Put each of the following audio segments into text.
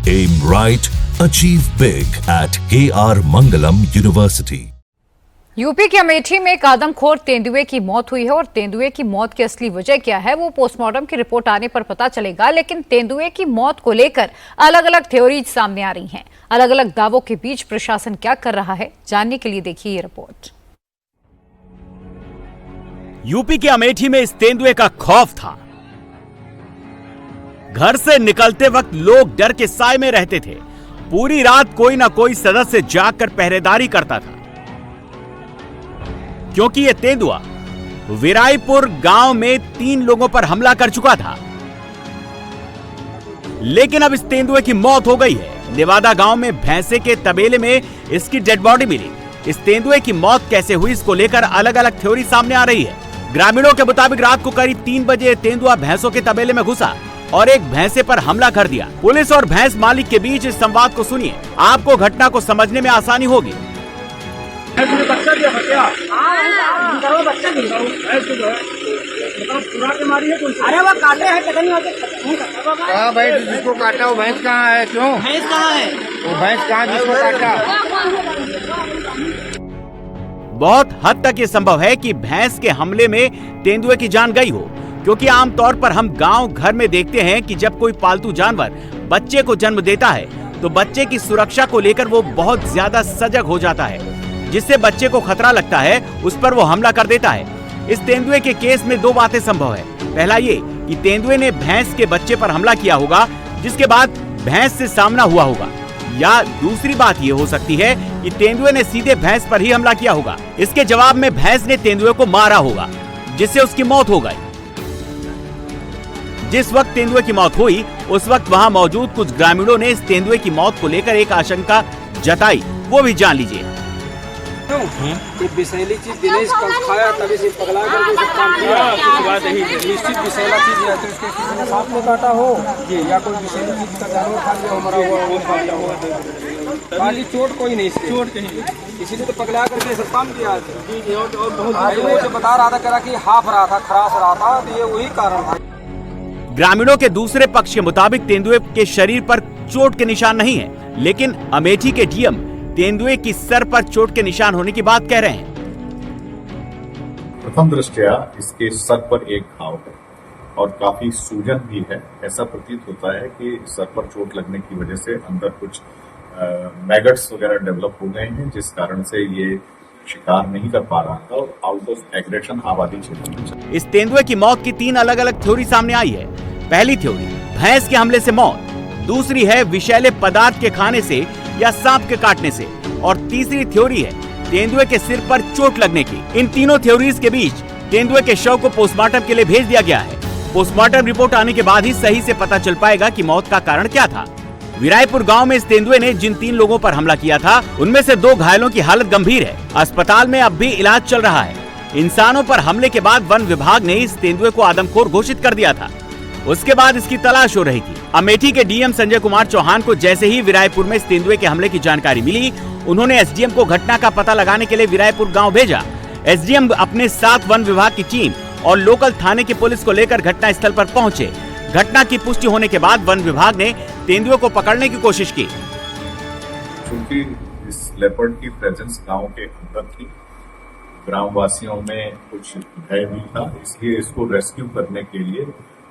Aim right, achieve big at KR Mangalam University. UP के अमेठी में एक आदमखोर तेंदुए की मौत हुई है और तेंदुए की मौत की असली वजह क्या है वो पोस्टमार्टम की रिपोर्ट आने पर पता चलेगा। लेकिन तेंदुए की मौत को लेकर अलग अलग थ्योरीज सामने आ रही हैं। अलग अलग दावों के बीच प्रशासन क्या कर रहा है, जानने के लिए देखिए ये रिपोर्ट। यूपी के अमेठी में इस तेंदुए का खौफ था। घर से निकलते वक्त लोग डर के साए में रहते थे। पूरी रात कोई ना कोई सदस्य जागकर पहरेदारी करता था, क्योंकि यह तेंदुआ विराईपुर गांव में 3 लोगों पर हमला कर चुका था। लेकिन अब इस तेंदुए की मौत हो गई है। नेवादा गांव में भैंसे के तबेले में इसकी डेड बॉडी मिली। इस तेंदुए की मौत कैसे हुई, इसको लेकर अलग अलग थ्योरी सामने आ रही है। ग्रामीणों के मुताबिक रात को करीब 3 बजे तेंदुआ भैंसों के तबेले में घुसा और एक भैंसे पर हमला कर दिया। पुलिस और भैंस मालिक के बीच इस संवाद को सुनिए, आपको घटना को समझने में आसानी होगी। बच्चा दिया अरे वो काटे है कहाँ भाई, जिसको काटा वो भैंस कहाँ है? क्यों भैंस कहाँ है? वो भैंस कहाँ जिसको काटा? बहुत हद तक ये संभव है कि भैंस के हमले में तेंदुए की जान गई हो, क्योंकि आमतौर पर हम गांव घर में देखते हैं कि जब कोई पालतू जानवर बच्चे को जन्म देता है तो बच्चे की सुरक्षा को लेकर वो बहुत ज्यादा सजग हो जाता है, जिससे बच्चे को खतरा लगता है, उस पर वो हमला कर देता है। इस तेंदुए के केस में 2 बातें संभव है। पहला ये कि तेंदुए ने भैंस के बच्चे पर हमला किया होगा, जिसके बाद भैंस से सामना हुआ होगा, या दूसरी बात ये हो सकती है कि तेंदुए ने सीधे भैंस पर ही हमला किया होगा। इसके जवाब में भैंस ने तेंदुए को मारा होगा, जिससे उसकी मौत हो गई। जिस वक्त तेंदुए की मौत हुई उस वक्त वहां मौजूद कुछ ग्रामीणों ने इस तेंदुए की मौत को लेकर एक आशंका जताई, वो भी जान लीजिए। विषैली चीज दिनेश खाया तभी से पगला करके सब काम किया। निश्चित विषैला चीज या तो उसके किसी ने सांप में काटा हो जी, या कोई विषैली चीज का जानवर खा लिया हो, मरा हुआ वो खा लिया हो। खाली चोट कोई नहीं, चोट कहीं किसी ने तो पगला करके सब काम किया। जी और बहुत बता रहा था, कह रहा कि हाफ रहा था, खरास रहा था, तो ये वही कारण था। ग्रामीणों के दूसरे पक्ष के मुताबिक तेंदुए के शरीर पर चोट के निशान नहीं है, लेकिन अमेठी के डीएम तेंदुए की सर पर चोट के निशान होने की बात कह रहे हैं। प्रथम दृष्टया इसके सर पर एक घाव है और काफी सूजन भी है। ऐसा प्रतीत होता है कि सर पर चोट लगने की वजह से अंदर कुछ मैगट्स वगैरह डेवलप हो गए हैं, जिस कारण से ये शिकार नहीं कर पा रहा था और आउट ऑफ एग्रेशन आबादी क्षेत्र में। इस तेंदुए की मौत की 3 अलग अलग थ्योरी सामने आई है। पहली थ्योरी भैंस के हमले से मौत, दूसरी है विषैले पदार्थ के खाने से या सांप के काटने से, और तीसरी थ्योरी है तेंदुए के सिर पर चोट लगने की। इन तीनों थ्योरीज के बीच तेंदुए के शव को पोस्टमार्टम के लिए भेज दिया गया है। पोस्टमार्टम रिपोर्ट आने के बाद ही सही से पता चल पाएगा कि मौत का कारण क्या था। विराईपुर गांव में इस तेंदुए ने जिन 3 लोगों पर हमला किया था, उनमें से 2 घायलों की हालत गंभीर है। अस्पताल में अब भी इलाज चल रहा है। इंसानों पर हमले के बाद वन विभाग ने इस तेंदुए को आदमखोर घोषित कर दिया था। उसके बाद इसकी तलाश हो रही थी। अमेठी के डीएम संजय कुमार चौहान को जैसे ही विराईपुर में इस तेंदुए के हमले की जानकारी मिली, उन्होंने एसडीएम को घटना का पता लगाने के लिए विराईपुर गांव भेजा। एसडीएम अपने साथ वन विभाग की टीम और लोकल थाने की पुलिस को लेकर घटना स्थल पर पहुंचे। घटना की पुष्टि होने के बाद वन विभाग ने तेंदुए को पकड़ने की कोशिश की। क्योंकि इस लेपर्ड की प्रेजेंस गांव के अंदर थी, ग्रामवासियों में कुछ भय भी था, इसलिए इसको रेस्क्यू करने के लिए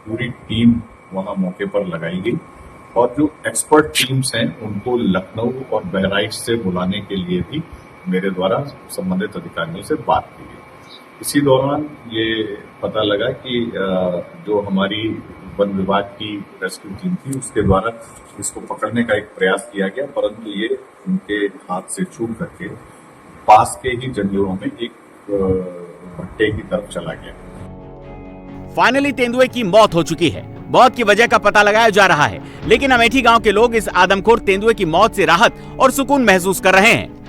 पूरी टीम वहां मौके पर लगाई गई और जो एक्सपर्ट टीम्स हैं उनको लखनऊ और बहराइच से बुलाने के लिए भी मेरे द्वारा संबंधित अधिकारियों से बात की गई। इसी दौरान ये पता लगा कि जो हमारी वन विभाग की रेस्क्यू टीम थी उसके द्वारा इसको पकड़ने का एक प्रयास किया गया, परंतु ये उनके हाथ से छूट करके पास के ही जंगलों में एक भट्टे की तरफ चला गया। फाइनली तेंदुए की मौत हो चुकी है। मौत की वजह का पता लगाया जा रहा है, लेकिन अमेठी गांव के लोग इस आदमखोर तेंदुए की मौत से राहत और सुकून महसूस कर रहे हैं।